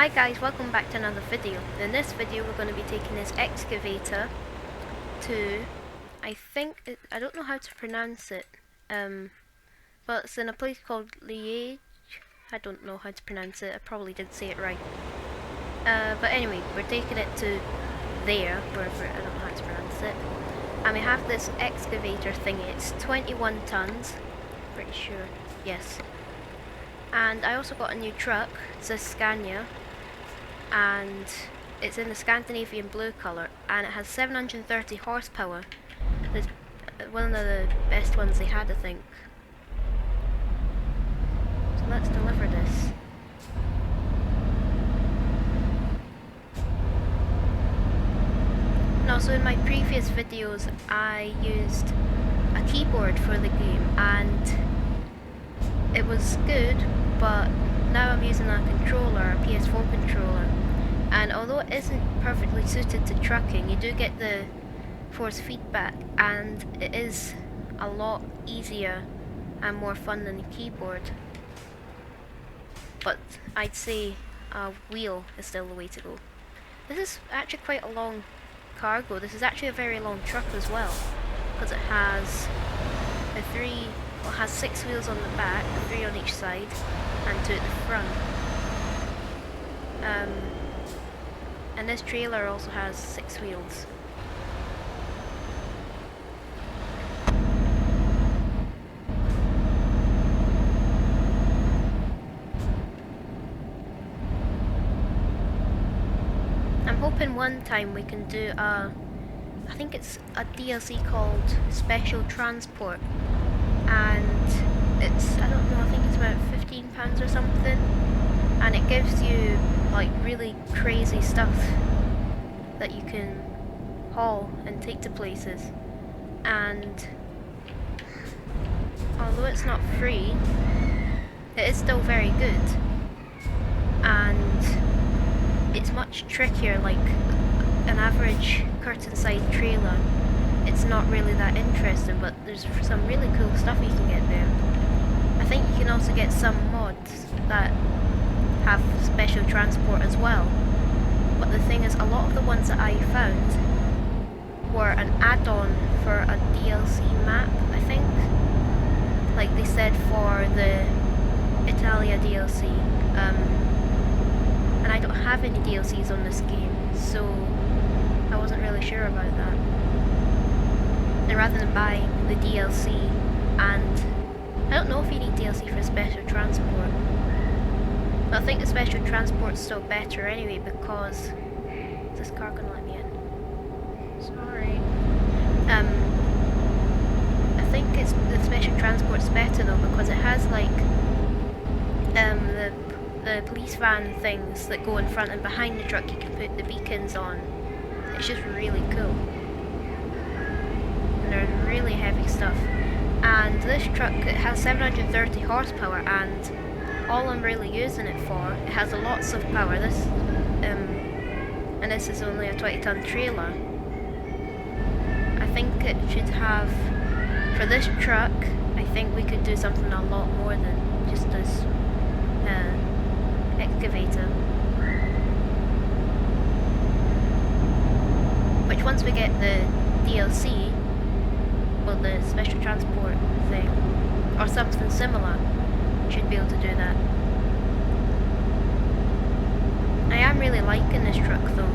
Hi guys, welcome back to another video. In this video we're going to be taking this excavator to, I don't know how to pronounce it, but it's in a place called Liege. I don't know how to pronounce it, I probably didn't say it right. But anyway, we're taking it to there, wherever, I don't know how to pronounce it. And we have this excavator thingy, it's 21 tons, pretty sure, yes. And I also got a new truck, it's a Scania. And it's in the Scandinavian blue colour, and it has 730 horsepower. It's one of the best ones they had, I think. So let's deliver this. And also in my previous videos I used a keyboard for the game and it was good, but now I'm using a controller, a PS4 controller. And although it isn't perfectly suited to trucking, you do get the force feedback, and it is a lot easier and more fun than the keyboard. But I'd say a wheel is still the way to go. This is actually quite a long cargo. This is actually a very long truck as well, because it has it has 6 wheels on the back, 3 on each side, and 2 at the front. And this trailer also has 6 wheels. I'm hoping one time we can do I think it's a DLC called Special Transport, and it's, I don't know, I think it's about £15 or something, and it gives you like really crazy stuff that you can haul and take to places. And although it's not free, it is still very good, and it's much trickier. Like an average curtain side trailer, it's not really that interesting, but there's some really cool stuff you can get there. I think you can also get some mods that have special transport as well. But the thing is, a lot of the ones that I found were an add-on for a DLC map, I think. Like they said for the Italia DLC. And I don't have any DLCs on this game, so I wasn't really sure about that. And rather than buying the DLC, and I don't know if you need DLC for special transport. I think the special transport's still better anyway, because is this car gonna let me in? Sorry. I think the special transport's better though, because it has like the police van things that go in front and behind the truck. You can put the beacons on. It's just really cool. And they're really heavy stuff. And this truck, it has 730 horsepower, and all I'm really using it for, it has lots of power. This, and this is only a 20-ton trailer. I think it should have, for this truck, I think we could do something a lot more than just this excavator. Which once we get the DLC, well, the special transport thing, or something similar, should be able to do that. I am really liking this truck though.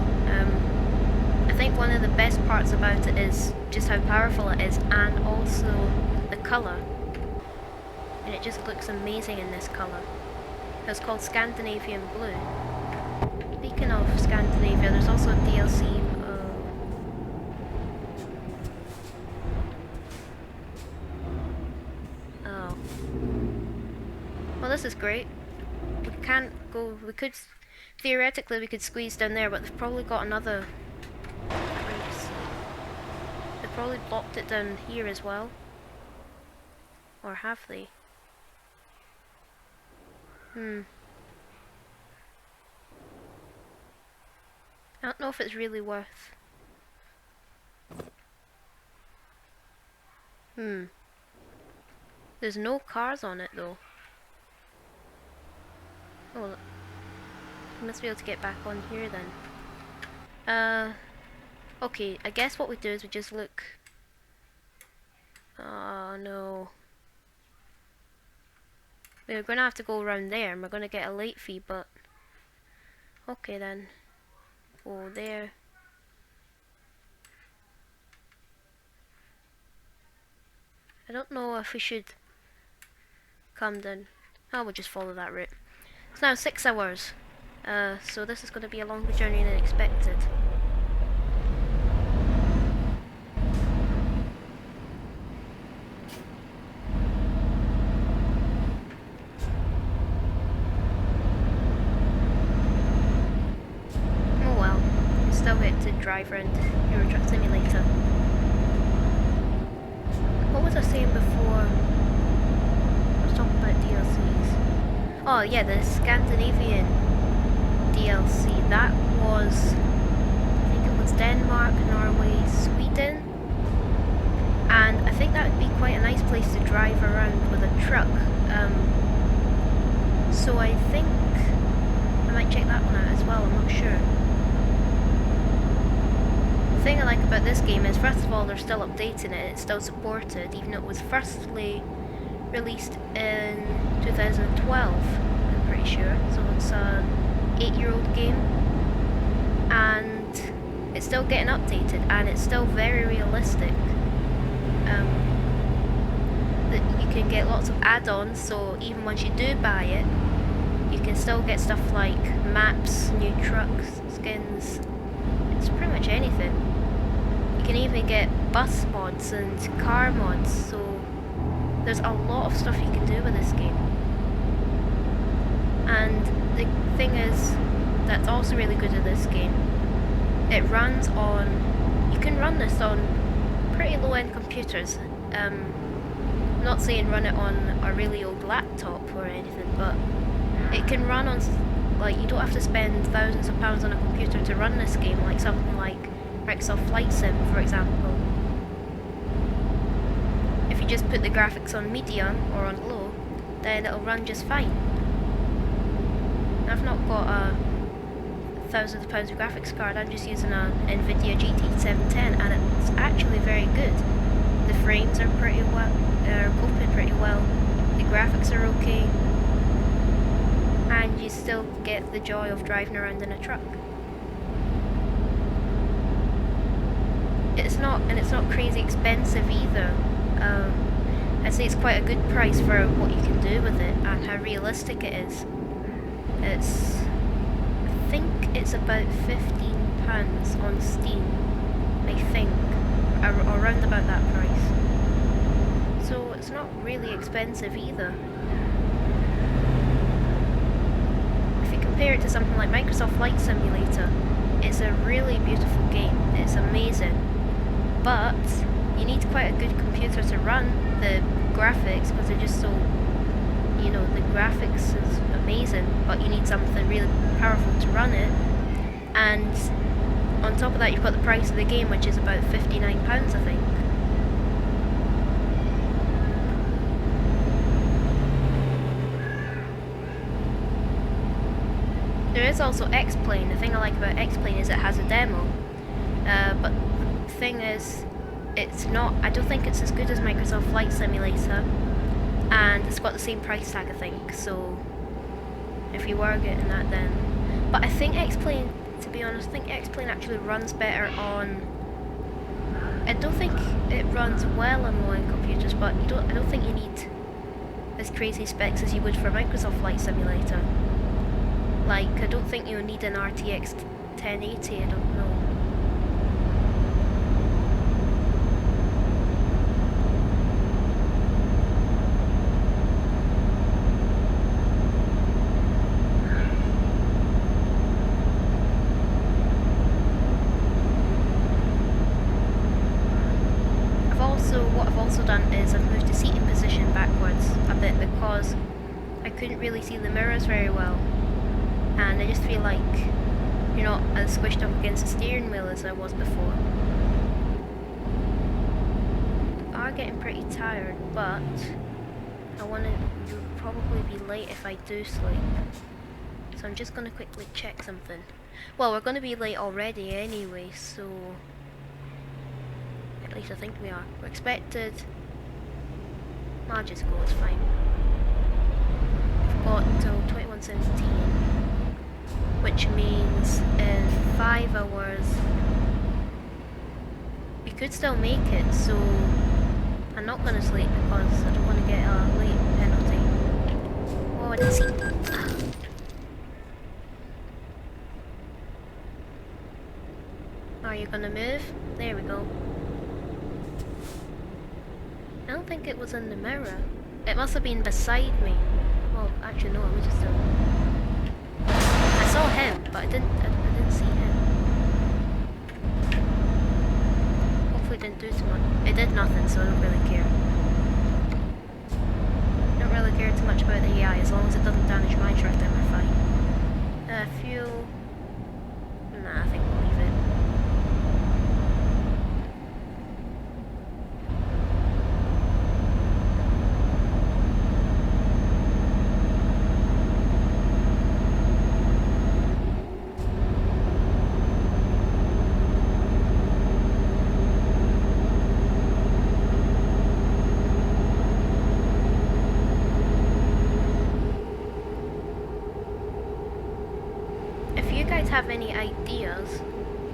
I think one of the best parts about it is just how powerful it is, and also the colour. And it just looks amazing in this colour. It's called Scandinavian Blue. Speaking of Scandinavia, there's also a DLC. Oh. Well, this is great. We can't go, theoretically we could squeeze down there, but they've probably got another, they've probably blocked it down here as well. Or have they? I don't know if it's really worth. There's no cars on it though. Oh, I must be able to get back on here then. Okay, I guess what we do is we just look... Oh no. We're gonna have to go around there and we're gonna get a late fee, but... Okay then. Go there. I don't know if we should come down. Oh, we'll just follow that route. It's now 6 hours. So this is gonna be a longer journey than expected. Still get to drive around Euro Truck Simulator. What was I saying before? I was talking about DLCs. Oh yeah, the Scandinavian DLC. That was, I think it was Denmark, Norway, Sweden. And I think that would be quite a nice place to drive around with a truck. So I think I might check that one out as well, I'm not sure. The thing I like about this game is, first of all, they're still updating it, it's still supported, even though it was firstly released in 2012, I'm pretty sure, so it's an 8-year-old game, and it's still getting updated, and it's still very realistic. That you can get lots of add-ons, so even once you do buy it, you can still get stuff like maps, new trucks, skins, it's pretty much anything. You can even get bus mods and car mods, so there's a lot of stuff you can do with this game. And the thing is, that's also really good at this game, it runs on, you can run this on pretty low-end computers. I'm not saying run it on a really old laptop or anything, but it can run on, like, you don't have to spend thousands of pounds on a computer to run this game, like something like Microsoft Flight Sim, for example. If you just put the graphics on medium or on low, then it'll run just fine. I've not got a thousands of pounds of graphics card, I'm just using a Nvidia GT 710 and it's actually very good. The frames are pretty well, they're coping pretty well, the graphics are okay, and you still get the joy of driving around in a truck. It's not crazy expensive either. I'd say it's quite a good price for what you can do with it and how realistic it is. It's, I think it's about £15 on Steam, I think, or around about that price. So it's not really expensive either. If you compare it to something like Microsoft Flight Simulator, it's a really beautiful game, it's amazing, but you need quite a good computer to run the graphics because they're just so, you know, the graphics is amazing, but you need something really powerful to run it, and on top of that you've got the price of the game, which is about £59 I think. There is also X-Plane. The thing I like about X-Plane is it has a demo, but the thing is, it's not, I don't think it's as good as Microsoft Flight Simulator, and it's got the same price tag I think, so if you were getting that then. But I think X-Plane, to be honest, I think X-Plane actually runs better on, I don't think it runs well on low-end computers, but I don't think you need as crazy specs as you would for Microsoft Flight Simulator. Like, I don't think you'll need an RTX 1080, I don't know. What I've also done is I've moved the seating position backwards a bit because I couldn't really see the mirrors very well, and I just feel like you're not as squished up against the steering wheel as I was before. I are getting pretty tired, but I want to probably be late if I do sleep. So I'm just gonna quickly check something. Well, we're gonna be late already anyway, so at least I think we are. We're expected. I'll just go, it's fine. We've got until 21:17, which means in 5 hours we could still make it, so I'm not gonna sleep because I don't want to get a late penalty. Oh, I didn't see. Are you gonna move? There we go. I don't think it was in the mirror. It must have been beside me. Well, actually no, I was just I saw him, but I didn't see him. Hopefully it didn't do too much. It did nothing, so I don't really care. Don't really care too much about the AI, as long as it doesn't damage my truck, then we're fine. Fuel. Nah, I think we'll leave it. Have any ideas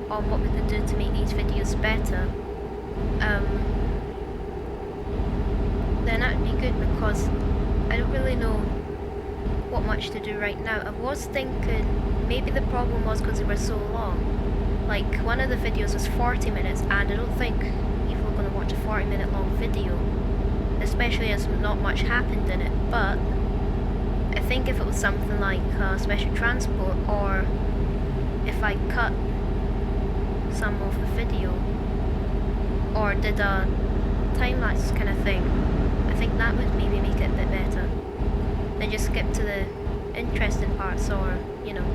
on what we could do to make these videos better, then that would be good, because I don't really know what much to do right now. I was thinking maybe the problem was because they were so long. Like, one of the videos was 40 minutes and I don't think people are going to watch a 40-minute long video, especially as not much happened in it. But I think if it was something like special transport, or if I cut some of the video or did a time-lapse kind of thing, I think that would maybe make it a bit better. Then just skip to the interesting parts, or, you know.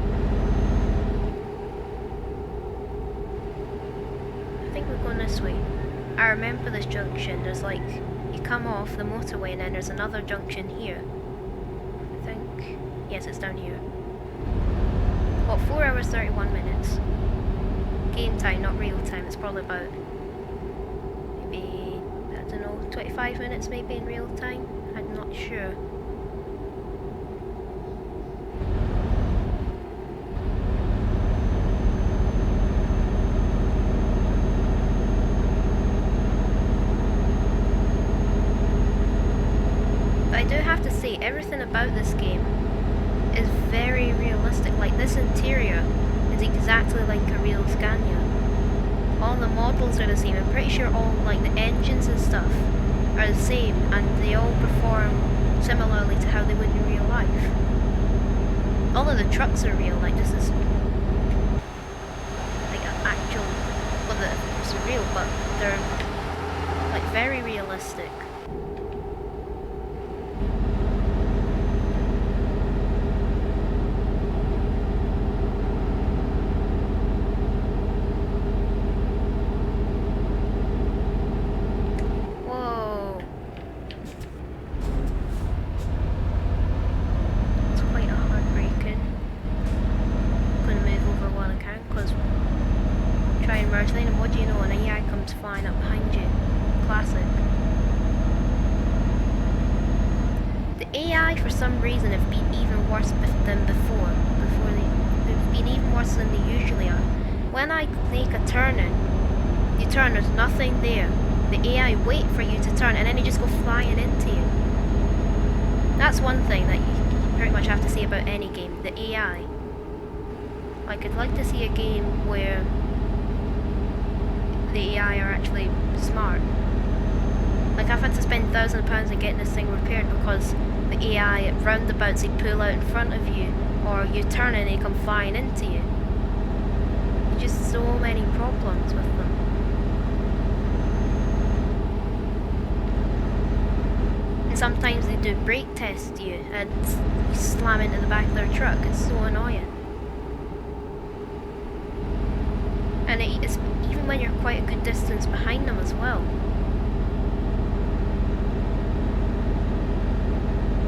I think we're going this way. I remember this junction. There's like, you come off the motorway and then there's another junction here. I think, yes, it's down here. What, 4 hours 31 minutes. Game time, not real time. It's probably about maybe, I don't know, 25 minutes maybe in real time. I'm not sure. But I do have to say, everything about this game is very realistic. Like, this interior is exactly like a real Scania. All the models are the same. I'm pretty sure all, like, the engines and stuff are the same, and they all perform similarly to how they would in real life. All of the trucks are real. Like, this is like an actual, well, it's real, but they're like very realistic. And what do you know, an AI comes flying up behind you. Classic. The AI, for some reason, have been even worse than before. They've been even worse than they usually are. When I make a turn in, you turn, there's nothing there. The AI wait for you to turn, and then they just go flying into you. That's one thing that you pretty much have to say about any game, the AI. Like, I'd like to see a game where the AI are actually smart. Like, I've had to spend £1,000 on getting this thing repaired because the AI at roundabouts, they pull out in front of you, or you turn and they come flying into you. There's just so many problems with them. And sometimes they do brake test you and you slam into the back of their truck. It's so annoying. And it's even when you're quite a good distance behind them as well.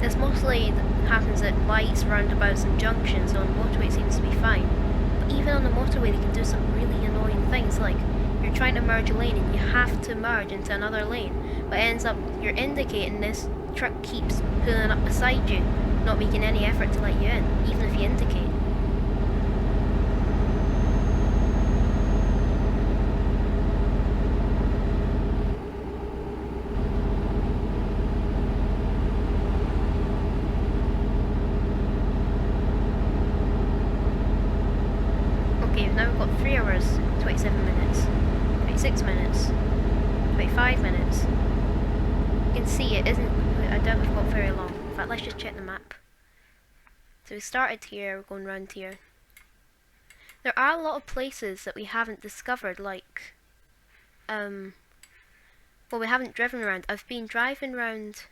It's mostly happens at lights, roundabouts and junctions. On the motorway it seems to be fine. But even on the motorway they can do some really annoying things, like you're trying to merge a lane and you have to merge into another lane, but it ends up you're indicating, this truck keeps pulling up beside you, not making any effort to let you in, even if you indicate. Okay, now we've got 3 hours, 27 minutes, 26 minutes, 25 minutes. You can see it isn't, I doubt we've got very long. In fact, let's just check the map. So we started here, we're going round here. There are a lot of places that we haven't discovered, like, well, we haven't driven around. I've been driving around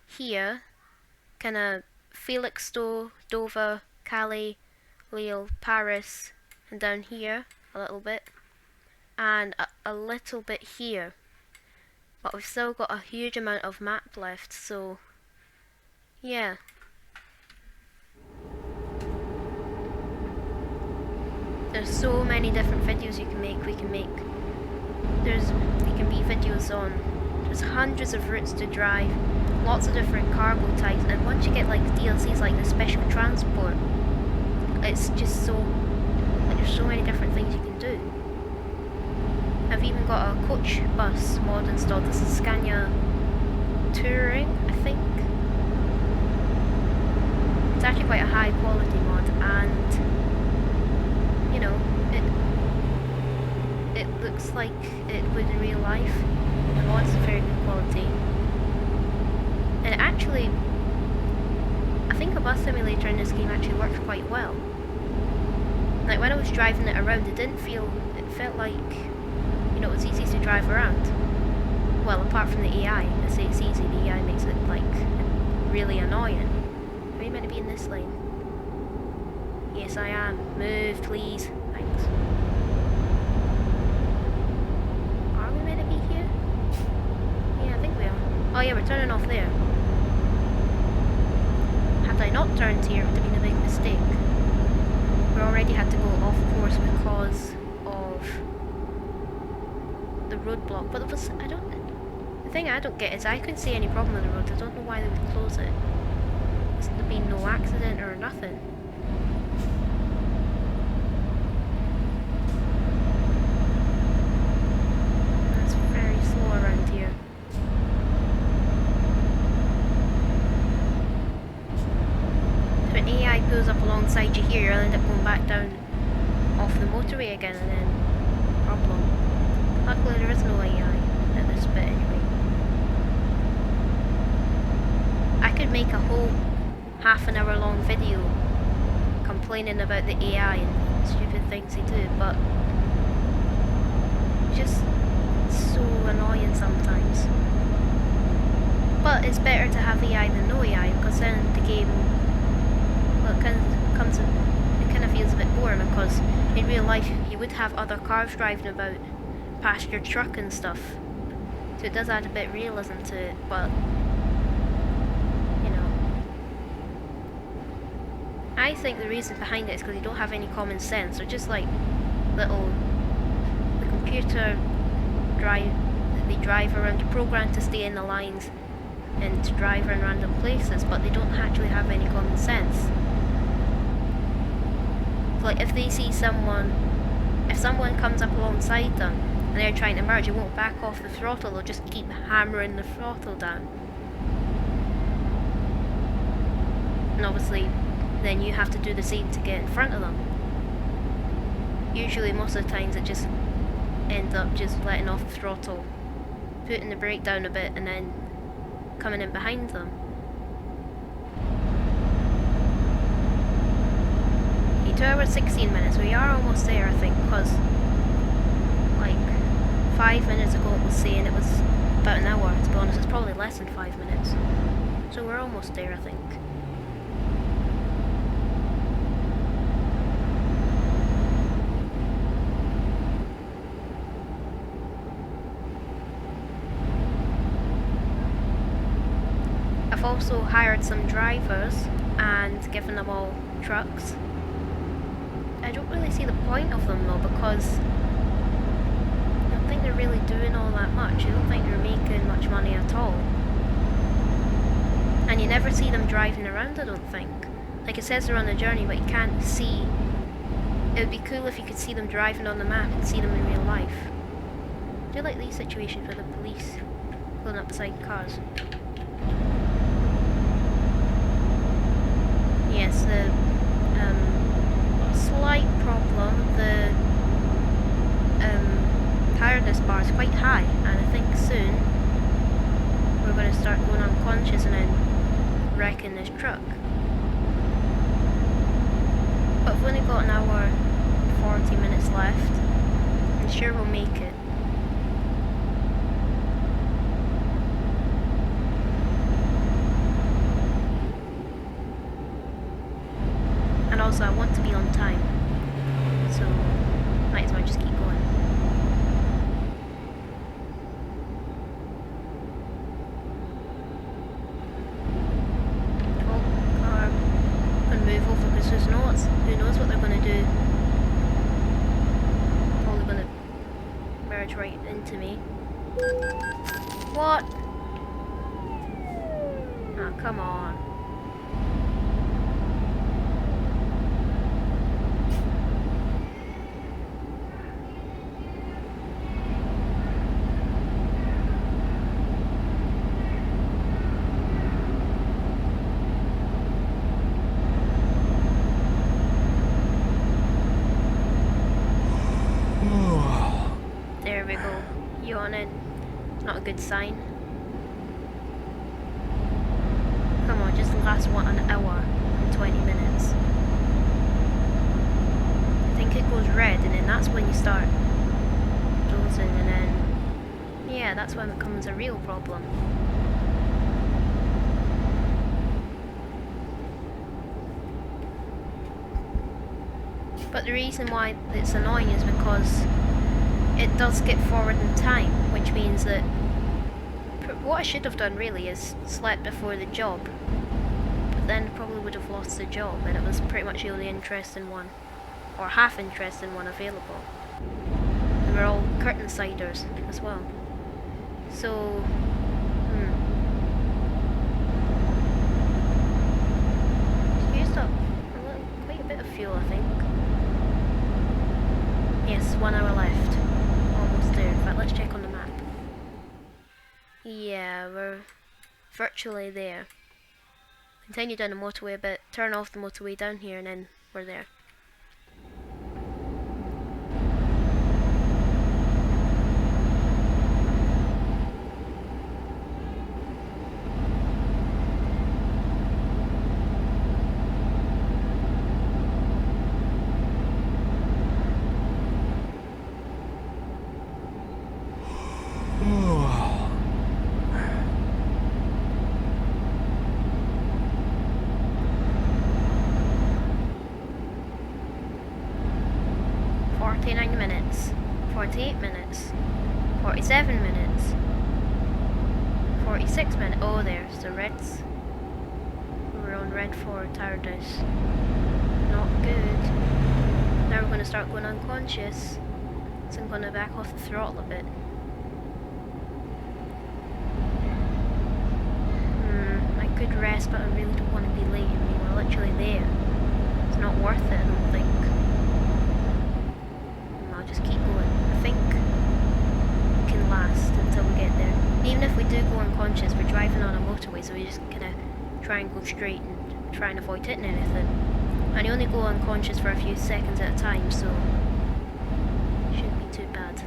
here, kinda Felixstowe, Dover, Calais, Lille, Paris, and down here a little bit, and a little bit here. But we've still got a huge amount of map left, so yeah. There's so many different videos you can make, we can make. There can be videos on, there's hundreds of routes to drive, lots of different cargo types, and once you get like DLCs like the special transport, it's just so, like, there's so many different things you can do. I've even got a coach bus mod installed. This is Scania Touring, I think. It's actually quite a high quality mod, and you know, it looks like it would in real life. The mod's very good quality. And it actually, I think a bus simulator in this game actually works quite well. Like when I was driving it around, it felt like, you know, it was easy to drive around. Well, apart from the AI. I say it's easy, the AI makes it like really annoying. Are you meant to be in this lane? Yes, I am. Move, please. Thanks. Are we meant to be here? Yeah, I think we are. Oh yeah, we're turning off there. Had I not turned here, it would have been a big mistake. We already had to go off course because of the roadblock. But it was, the thing I don't get is I couldn't see any problem with the road. I don't know why they would close it. There's been no accident or nothing. That's very slow around here. When AI pulls up alongside you here, you'll end up going back down off the motorway again, and then problem. Luckily there is no AI at this bit anyway. I could make a whole half an hour long video complaining about the AI and stupid things they do, but it's just so annoying sometimes. But it's better to have AI than no AI, because then the game, well, it kind of feels a bit boring, because in real life you would have other cars driving about past your truck and stuff, so it does add a bit of realism to it, but you know, I think the reason behind it is because you don't have any common sense. They're just like little, the computer they drive around, you're programmed to stay in the lines and to drive around random places, but they don't actually have any common sense. Like if they see someone, if someone comes up alongside them and they're trying to merge, they won't back off the throttle, they'll just keep hammering the throttle down. And obviously then you have to do the same to get in front of them. Usually most of the times it just ends up just letting off the throttle, putting the brake down a bit, and then coming in behind them. 2 hours 16 minutes, we are almost there I think, because like 5 minutes ago it was saying it was about an hour. To be honest, it's probably less than 5 minutes, so we're almost there I think. I've also hired some drivers and giving them all trucks. I don't really see the point of them though, because I don't think they're really doing all that much. I don't think they're making much money at all. And you never see them driving around, I don't think. Like it says they're on a journey, but you can't see. It would be cool if you could see them driving on the map and see them in real life. I do like these situations with the police pulling up beside cars. Yes, the slight problem, the tiredness bar is quite high, and I think soon we're going to start going unconscious and then wrecking this truck. But we've only got an hour and 40 minutes left. I'm sure we'll make it. And also I want to be on time, so might as well just keep going. Oh, car. Gonna move over because who knows what they're gonna do. Probably gonna merge right into me. What? Ah, come on. There we go. Yawning. Not a good sign. Come on, just last an hour and 20 minutes. I think it goes red and then that's when you start dozing, and then yeah, that's when it becomes a real problem. But the reason why it's annoying is because it does skip forward in time, which means that what I should have done really is slept before the job, but then probably would have lost the job, and it was pretty much the only interesting one, or half interesting one available. And we're all curtain siders as well. So, used up quite a bit of fuel, I think. Yes, 1 hour left. Almost there. In fact, let's check on the map. Yeah, we're virtually there. Continue down the motorway a bit, turn off the motorway down here, and then we're there. Minutes, 48 minutes, 47 minutes, 46 minutes. Oh, there's the reds. We're on red for tiredness. Not good. Now we're going to start going unconscious, so I'm going to back off the throttle a bit. I could rest, but I really don't want to be late. I mean, we're literally there. It's not worth it, I don't think. Just keep going. I think we can last until we get there. Even if we do go unconscious, we're driving on a motorway, so we just kind of try and go straight and try and avoid hitting anything. And you only go unconscious for a few seconds at a time, so it shouldn't be too bad.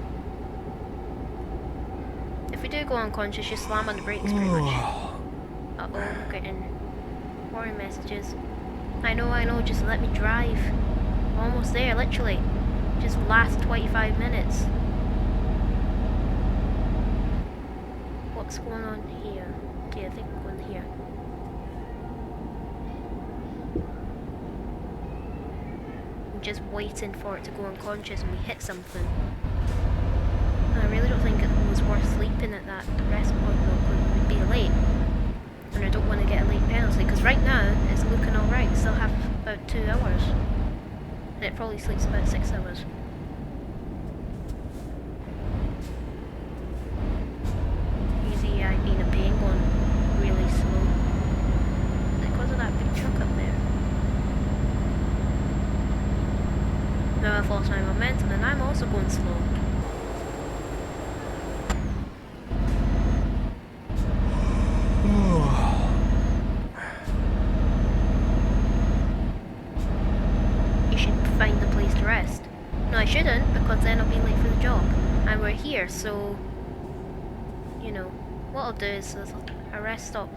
If we do go unconscious, just slam on the brakes pretty much. Uh-oh, we're getting warning messages. I know, just let me drive. Almost there, literally. Just last 25 minutes. What's going on here? Okay, I think we're going here. I'm just waiting for it to go unconscious and we hit something. I really don't think it was worth sleeping at that rest point though, because we'd be late. And I don't want to get a late penalty, because right now it's looking alright. it probably sleeps about 6 hours. Easy, I've been a pain going really slow. Is it because of that big truck up there? Now I've lost my momentum and I'm also going slow. You should find a place to rest. No, I shouldn't, because then I'll be late for the job. And we're here, so... You know, what I'll do is there's a rest stop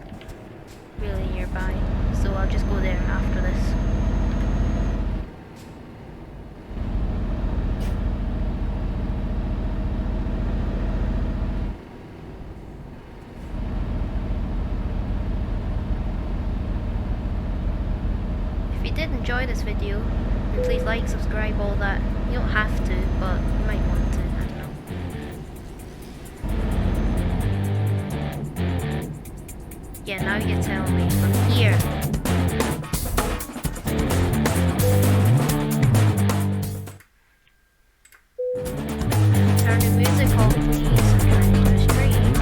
really nearby. So I'll just go there after this. If you did enjoy this video, then please like, subscribe, all that. You don't have to, but you might want to, I don't know. Yeah, now you tell me from here. Turn the music off, please. I'm trying to do a stream.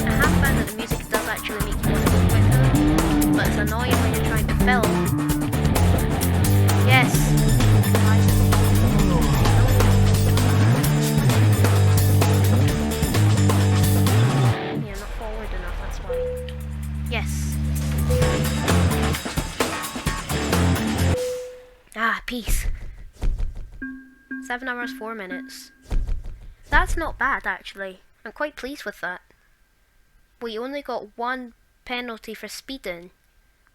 I have found that the music does actually make you want to go quicker, but it's annoying when you're trying to film. Yes. Yeah, not forward enough, that's why. Yes. Ah, peace. 7 hours, 4 minutes. That's not bad, actually. I'm quite pleased with that. We only got 1 penalty for speeding.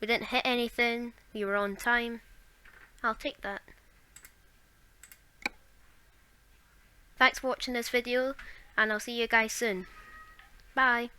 We didn't hit anything. We were on time. I'll take that. Thanks for watching this video, and I'll see you guys soon. Bye.